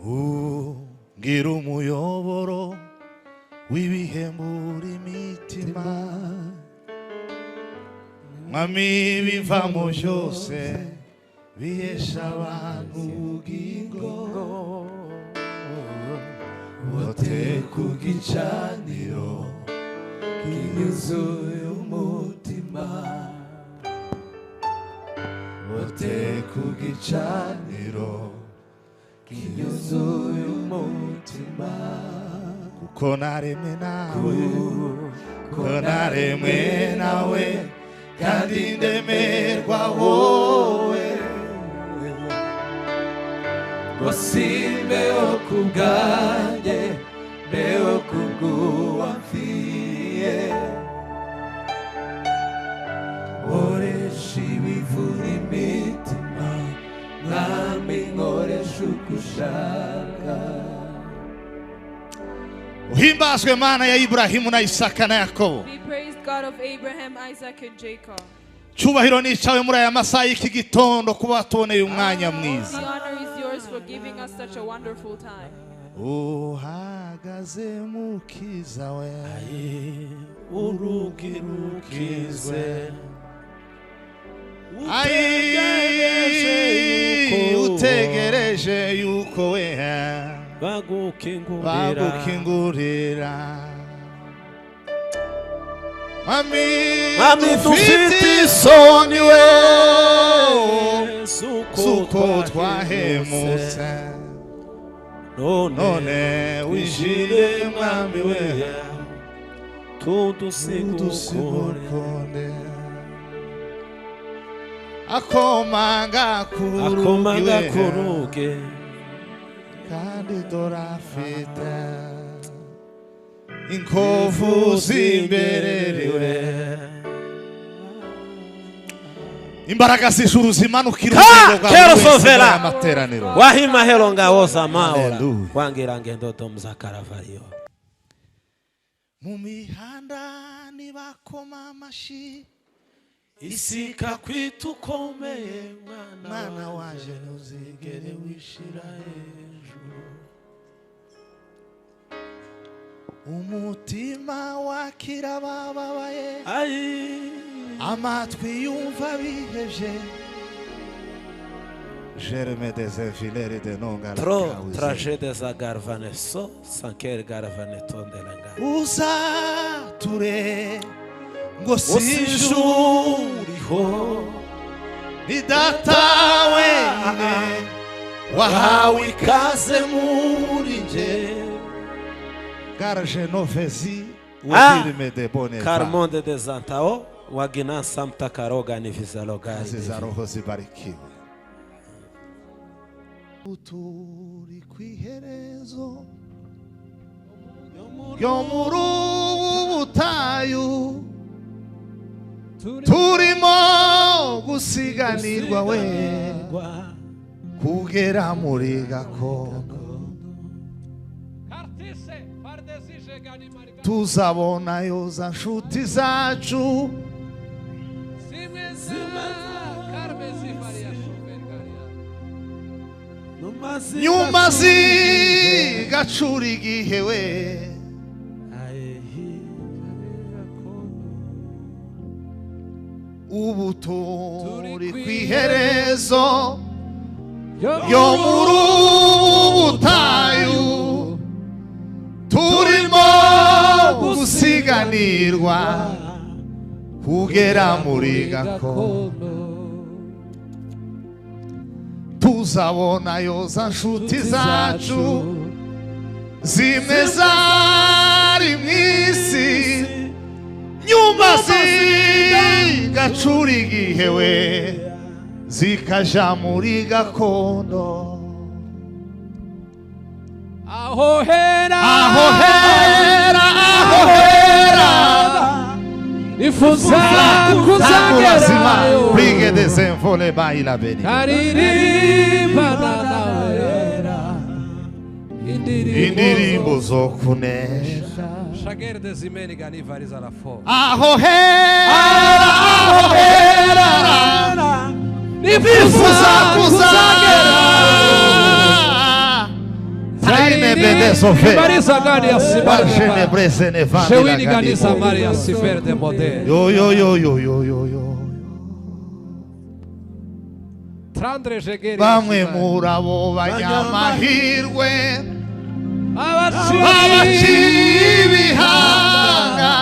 ngira umuyoboro w'ibihembura imitima mwami bivamo byose bihesha abantu ubugingo wote ku gicaniro kinyuzuye umutima wote ku gicaniro kinyuzuye umutima kuko naremwe nawe kuko naremwe nawe kandi ndemerwa wowe ngo simbeho ku bwanjye mbeho ku bw'uwamfiye nkoresha ibivura imitima mwami nkoresha uko ushaka. Uhimbazwe Mana ya Ibrahimu na Isaka na Yakobo. Be praised God of Abraham, Isaac and Jacob. Cyubahiro ni cyawe muri aya masaha y'iki gitondo kuba tuboneye umwanya mwiza. The honor is yours for giving us such a wonderful time. Uhagaze mukiza we urugi rukizwe utegereje yuko we bagukingurira Mami dufite isoni we suko twahemutse none wishire mwami we tudusigonde akomanga kuruge kandi dorafite inkovu zimbererewe imbaraga z'ijuru zimanukira kerosovera amateraniro wahima helo ngabo zamaora wangira ngendo domza Karavario mu mihanda nibakoma amashi isika kwitukomeye mwana waje ntuzigere wishira hejuru umutima wakira bababaye amatwi yumva bihevye Germe des infilere de nonga trop trajet des agarvaneso sanker garvaneton de langa uza ture ngo sinjuriho ni data wenyine wahawe ikaze muri nje garje novezi wadirime de boneva Carmonde de Zantao wagina samta karoga ni vizaloga zizaroho zibarikiwe uturi kwiherezo yo muri ubutayu turimo gusiganirwa we kugera muri gakondo tuzabona yoza nshuti zacu nyuma zigacura igihe we ubu turi kwiherezo yo muri ubutayu turimo gusiganirwa kugera muri gakondo tuzabona yoza nshuti zacu zimwe zari mw'isi nyuma zigacura igihe we zikaja muri gakondo aho hera ifuza kuzagerayo brige desenvole baila beni karirimba nawera indirimbo zo kunesha Shager dezimeni gani variza la fo aho hera nifuza kuzagerayo Marisa Gania Simara. brese ne vande Shewini la Ganisa gadi. Maria Sifer de Model. Yo yo yo yo yo yo yo. Trandre Jegeri. Bamwe murabo banyamahirwe Abaci. abacibihanga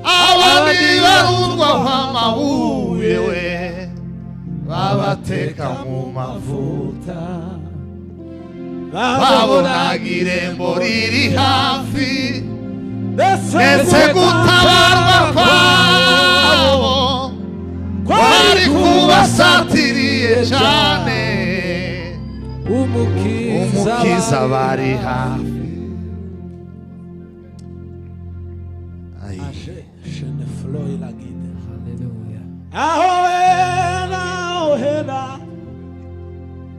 abandi barundwa amabuye we babateka mu mavuta babonaga irembo riri hafi ndetse gutabarwa kwabo kwari kubasatiriye cyane umukiza bari hafi. Ahohera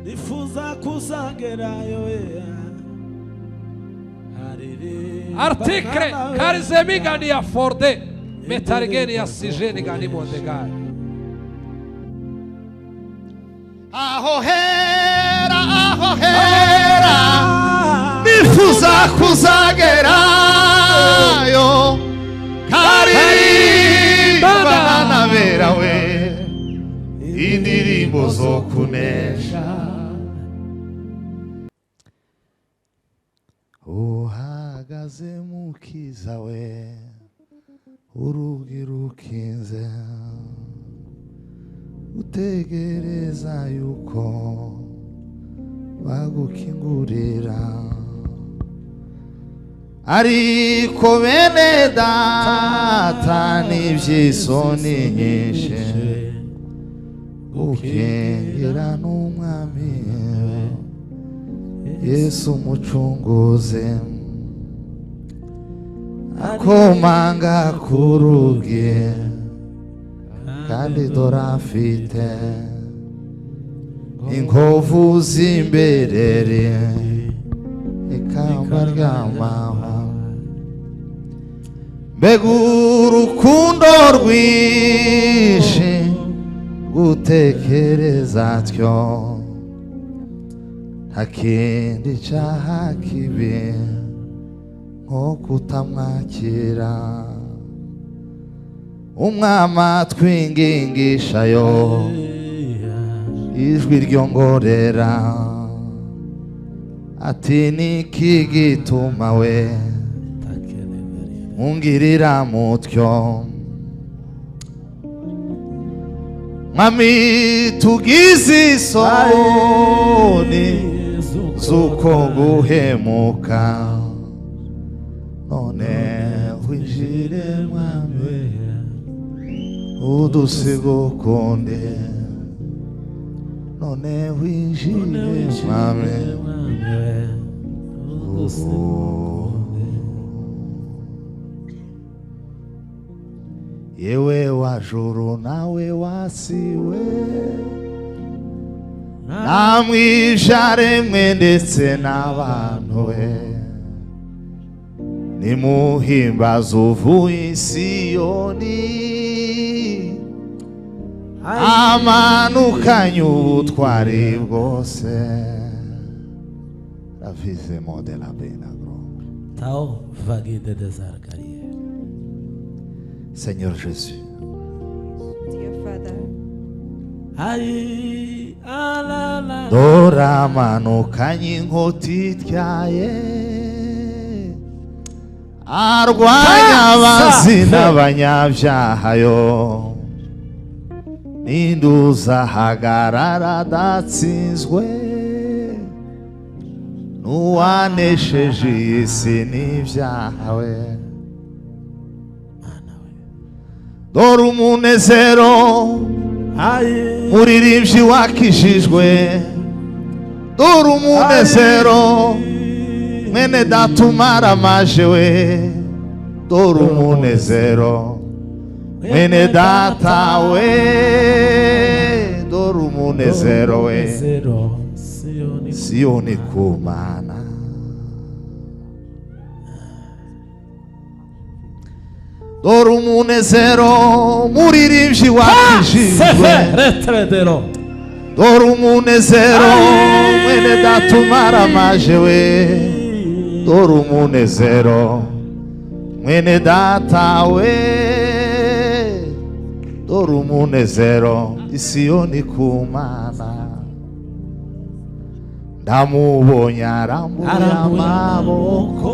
nifuza kuzagerayo Articre Karizemi Gania Forde. Metargeni Asijeni Gani Modegai. Ahohera ahohera nifuza kuzagerayo karibana berawe indirimbo zo kunesha uhagaze mukiza we urugi rukinze utegereza yuko bagukingurira ariko bene data n'iby'isoni nyinshi ukengera n'umwami Yesu umucunguzi akomanga ku rugi kandi dore afite inkovu z'imberere ikamba ry'amahwa mbega urukundo rwinshi gutekereza atyo nta kindi cyaha kibi nko kutamwakira umwama twingingishayo ijwi ryongorera ati niki gituma we mungirira mutyo mwami tugize isoni z'uko guhemuka none winjire mwami udusigo kunde none winjire mwami yewe wajuru nawe wasiwe namwijaremwe ndetse n'abantu we nimuhimbaza uvuye i Siyoni amanukanye ubutwari bwose ravizemo de la benagro Tao vagide des arcaries. Seigneur Jésus, Dear Father, Ai alala. dora amanukanye inkota ityaye arwanya abanzi n'abanyabyaha yo n'induza hagarara adatsinzwe n'uwanesheje iyi si n'ibyaha we dore umunezero muririmbyi wakijijwe dore umunezero mwene data umaramaje we dore umunezero mwene data we dore umunezero we Siyoni kumana dore umunezero muririmbyi wakijijwe dore umunezero mwene data umaramaje we dore umunezero mwene data we, dore umunezero Isiyoni ku Mana. Ndamubonye arambuye amaboko,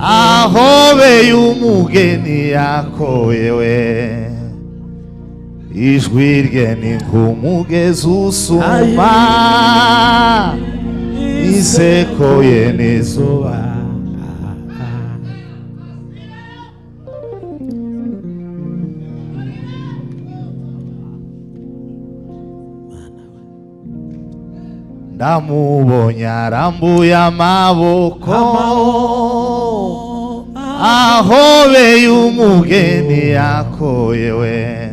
ahobeye umugeni yakoyewe, ijwi rye ni nk'umugezi usuma, inseko ye n'izuba. Ndamubonye arambuye amaboko, ahobeye umugeni yakoyewe,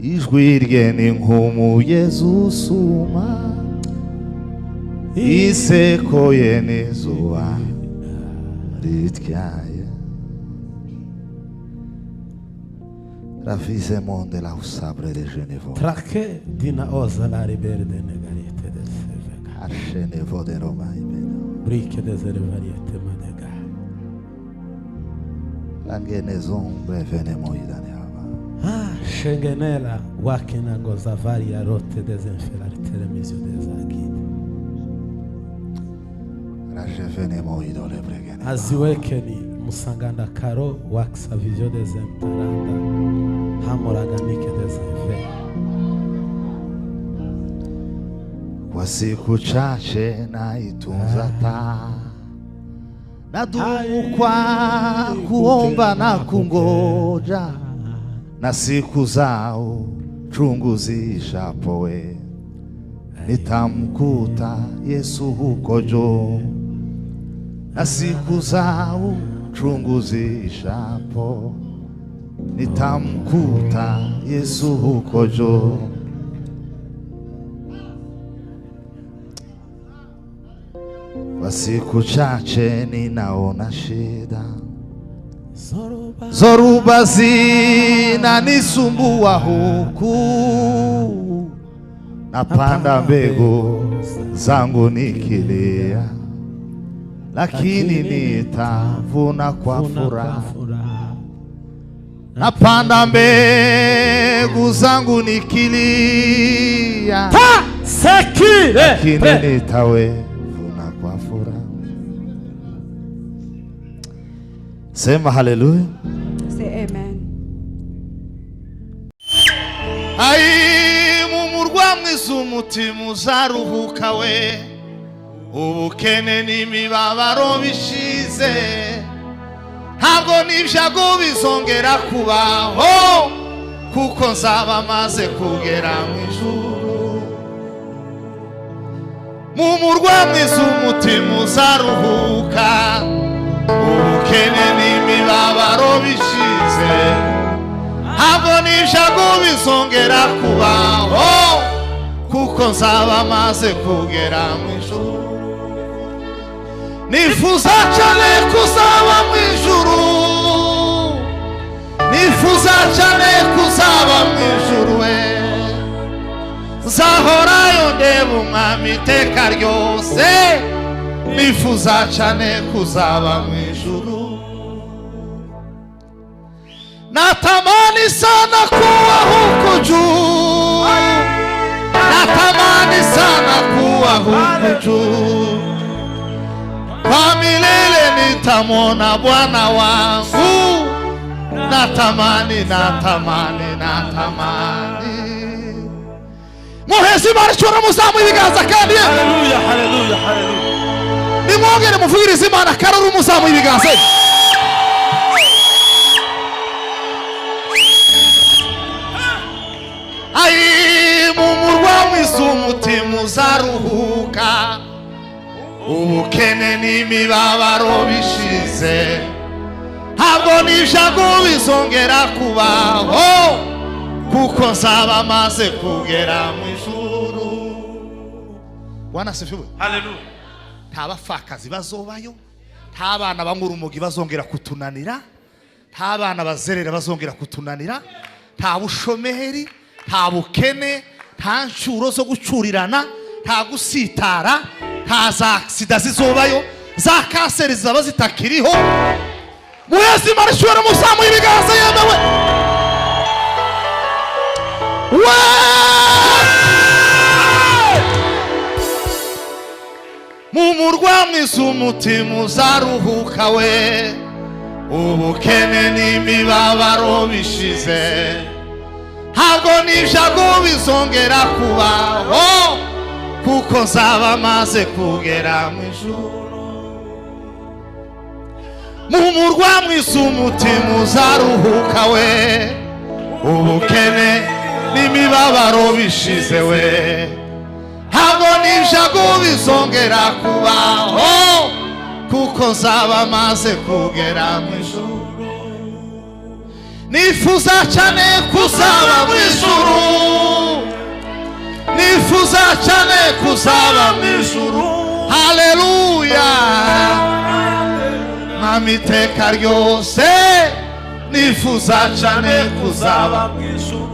ijwi rye ni nk'umugezi usuma, inseko ye n'izuba rityaye. Ravise monde la usabre de Genevo. Trake dina oza la riberde negarite de sevega. Archenevo de Roma ibeno. Brike de zervariete madega. Langene zombre vene moidane ava. Shengenela wakina gozavaria rote desenfelar telemizio dezagid. Rajevene moido le bregene. Aziwekeni musanganda karo waksa vizio dezentaranda. Hamoraganike dezenfe. Kwa siku chache naitunza taa, nadumu kwa kuomba na kungoja, na siku zao chungu zishapowe, nitamkuta Yesu huko juu. Na siku zao chungu zishapo, nitamkuta Yesu huko juu. Kwa siku chache ninaona shida, zoruba zinanisumbua huku, napanda mbegu zangu nikilia, lakini nitavuna kwa furaha. Napanda mbegu zangu nikilia, lakini nitavuna kwa furaha. Sema haleluya. Say amen. Ai mumurwa mwiza umutima uzaruhuka we, ubukene n'imibabaro bishize, ntabwo n'ibyago bizongera kubaho, kuko nzaba maze kugera mu ijuru. Mumurwa mwiza umutima uzaruhuka, ubukene n'imibabaro bishize, ntabwo n'ibyago bizongera kubaho, kuko nzaba maze kugera mu ijuru. Nifuza cyane kuzaba mu ijuru, nifuza cyane kuzaba mu ijuru we, nzahorayo ndeba umwami iteka ryose. Nifuza cyane kuzaba mu ijuru, natamani sana kuwa huko juu, natamani sana kuwa huko juu. Kwa milele nitamwona Bwana wangu, natamani, natamani, natamani. Muhezi marishora muzamu ibiganza kandi. Haleluya, haleluya, haleluya. Nimwongere muvugirize Imana karuru muzamu ibiganza. Ai mumurwa mwiza umutima uzaruhuka, ubukene n'imibabaro bishize, ntabwo n'ibyago bizongera kubaho, kuko nzaba maze kugera mu ijuru. Bwana asifiwe. Haleluya. Nta bapfakazi bazobayo, nta bana banywa urumogi bazongera kutunanira, nta bana bazerera bazongera kutunanira, nta bushomeri, nta bukene, nta nshuro zo gucurirana, nta gusitara, nta za sida zizobayo, za kanseri zaba zitakiriho. Muhezi Imana ishobora muzamuye ibiganza yemewe. Mu murwa mwiza umutima uzaruhuka we, ubukene n'imibabaro bishize, ntabwo n'ibyago bizongera kubaho, kuko nzaba maze kugera mu ijuru. Mu murwa mwiza umutima uzaruhuka we, ubukene n'imibabaro bishize we, ntabwo n'ibyago bizongera kubaho, kuko nzaba maze kugera mu ijuru. Nifuza cyane kuzaba mu ijuru, nifuza cyane kuzaba mu ijuru. Haleluya, iteka ryose nifuza cyane kuzaba mu ijuru.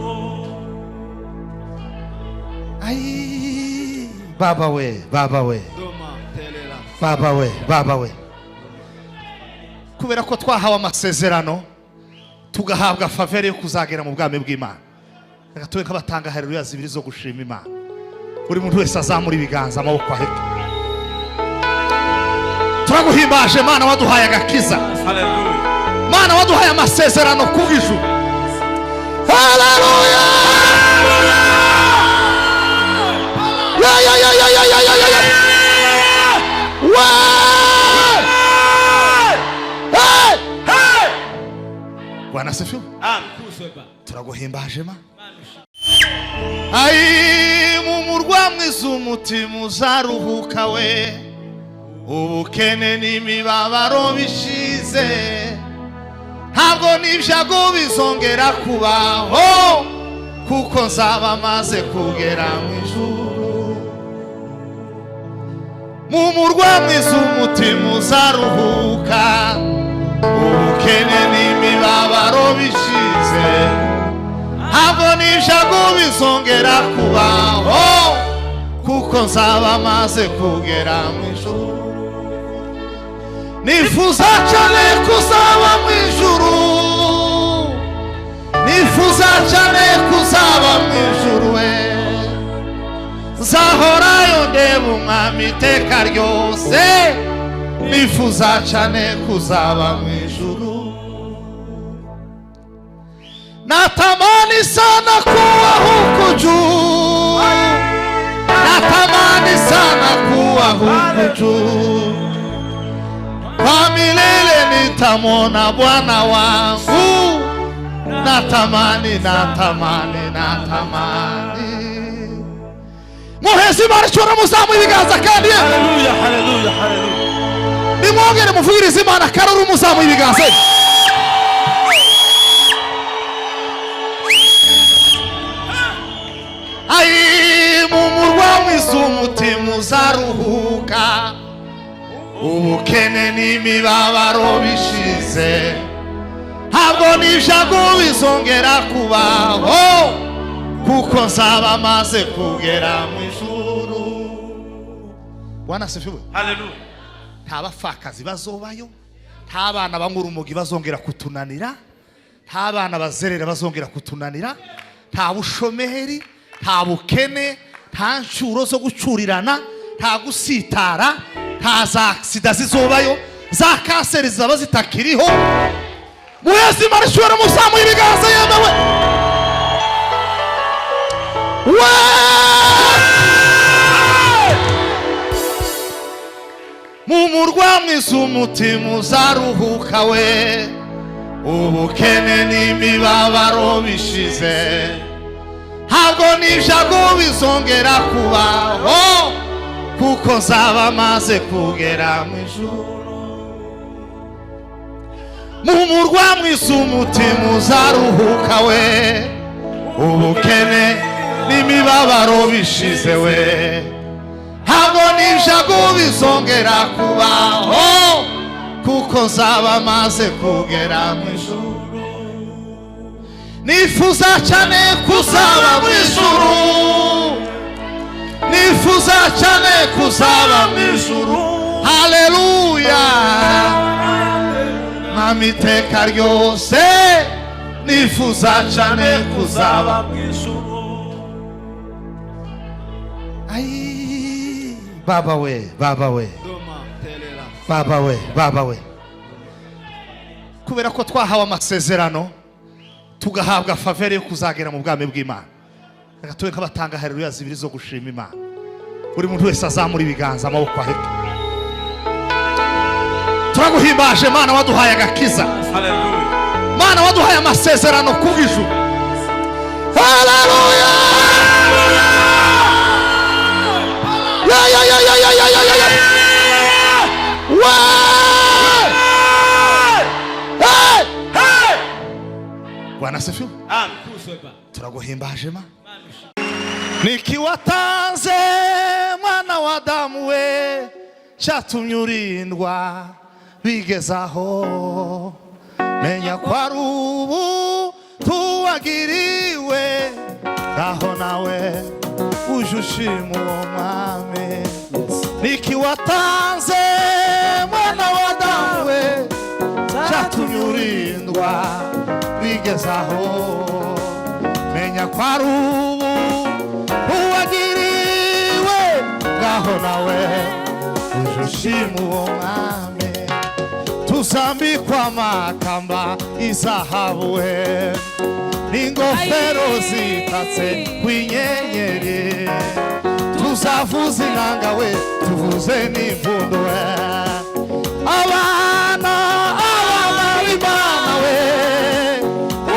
Ai, baba we, baba we, baba we, baba we, kubera ko twahawe amasezerano tugahabwa favere yo kuzagera mu bwami bw'Imana, reka tube nk'abatanga haleluya zibiri zo gushima Imana. Buri muntu wese azamura ibiganza, amaboko aheka. Turaguhimbaje Mana waduhaye agakiza, Mana waduhaye amasezerano ku ijuru. Haleluya, ya ya ya ya ya ya ya ya. Bwana asifiwe. Turaguhimbaje Mana. Ai, mu murwa mwiza umutima uzaruhuka we, ubukene n'imibabaro bishize, ntabwo n'ibyago bizongera kubaho, kuko nzaba maze kugera mu ijuru. Mu murwa mwiza umutima uzaruhuka, ubukene n'imibabaro bishize, ntabwo n'ibyago bizongera kubaho, kuko nzaba maze kugera mu ijuru. Nifuza cyane kuzaba mu ijuru, nifuza cyane kuzaba mu ijuru we, nzahorayo ndeba umwami iteka ryose. Nifuza cyane kuzaba mu ijuru. Natamani sana kuwa huko juu, natamani sana kuwa huko juu, kwa milele nitamwona Bwana wangu. Natamani, natamani, natamani. Muhezi Imana ishobora muzamuye ibiganza kandi haleluya, haleluya, haleluya. Nimwongere muvugirize Imana karuru muzamuye ibiganza. Ai, mu murwa mwiza umutima uzaruhuka, ubukene n'imibabaro bishize, ntabwo n'ibyago bizongera kubaho, kuko nzaba maze kugera mu ijuru. Bwana asifiwe. Haleluya. Nta bapfakazi bazobayo, nta bana banywa urumogi bazongera kutunanira, nta bana bazerera bazongera kutunanira, nta bushomeri, nta bukene, nta ncuro zo gucurirana, nta gusitara, nta za sida zizobayo, za kanseri zaba zitakiriho. Muhezi Imana ishobora muzamuye ibiganza yemewe. Mu murwa mwiza umutima uzaruhuka we, ubukene n'imibabaro bishize, ntabwo n'ibyago bizongera kubaho, kuko nzaba maze kugera mu ijuru. Mu murwa mwiza umutima uzaruhuka we, ubukene n'imibabaro bishize we, ntabwo n'ibyago bizongera kubaho, kuko nzaba maze kugera mu ijuru. Nifuza cyane kuzaba mu ijuru, nifuza cyane kuzaba mu ijuru. Haleluya, n'amiteka ryose nifuza cyane kuzaba mu ijuru. Ai, baba we, baba we, baba we, baba we, kubera ko twahawe amasezerano tugahabwa favere yo kuzagera mu bwami bw'Imana. Reka tube nk'abatanga haleluya zibiri zo gushima Imana. Buri muntu wese azamura ibiganza amaboko aheka. Turaguhimbaje Mana waduhaye agakiza. Haleluya. Mana waduhaye amasezerano kubw'ijuru. Haleluya. Ya. Bwana sifiwe. Amen. Turaguhimbaje Mana. Nikiwatanze mwana wa Adamu we, cyatumye urindwa bigezaho, menya ko ari ubu tuwagiriwe, aho nawe uje ushima uwo mwami. Nikiwatanze mwana wa Adamu we, cyatumye urindwa bigezaho, menya ko ari ubu uwagiriwe, ngaho nawe uje ushima uwo mwami. Tuzambikwa amakamba izahabu we, n'ingofero zitatse kw'inyenyeri, tuzavuza inanga we, tuvuze n'impundu we. Abana b'Imana we,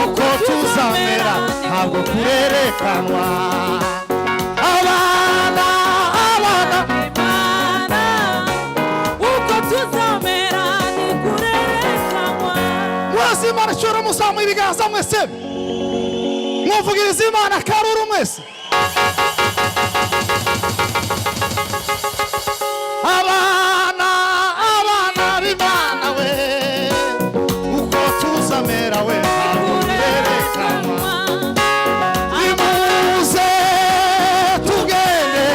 uko tuzamera ntabwo kurerekanwa. Abana b'Imana, uko tuzamera ntikurerekanwa. Mwese Imana ishobora muzamuye ibiganza mwese mwuvugiriza Imana akaruru mwese. Abana b'Imana we, uko tuzamera we ntabwo kurerekanwa. Nimuze tugende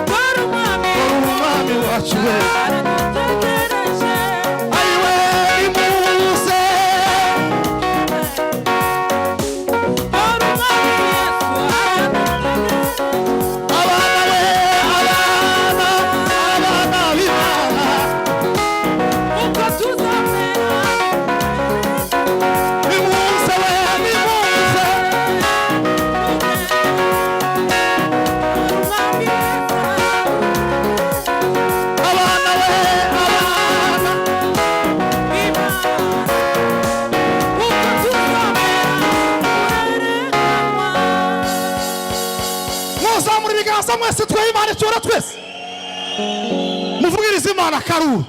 kora umwami wacu we. Ayiwe nimuze mwese tweye Imana icyora twese muvugiriza Imana akaruru.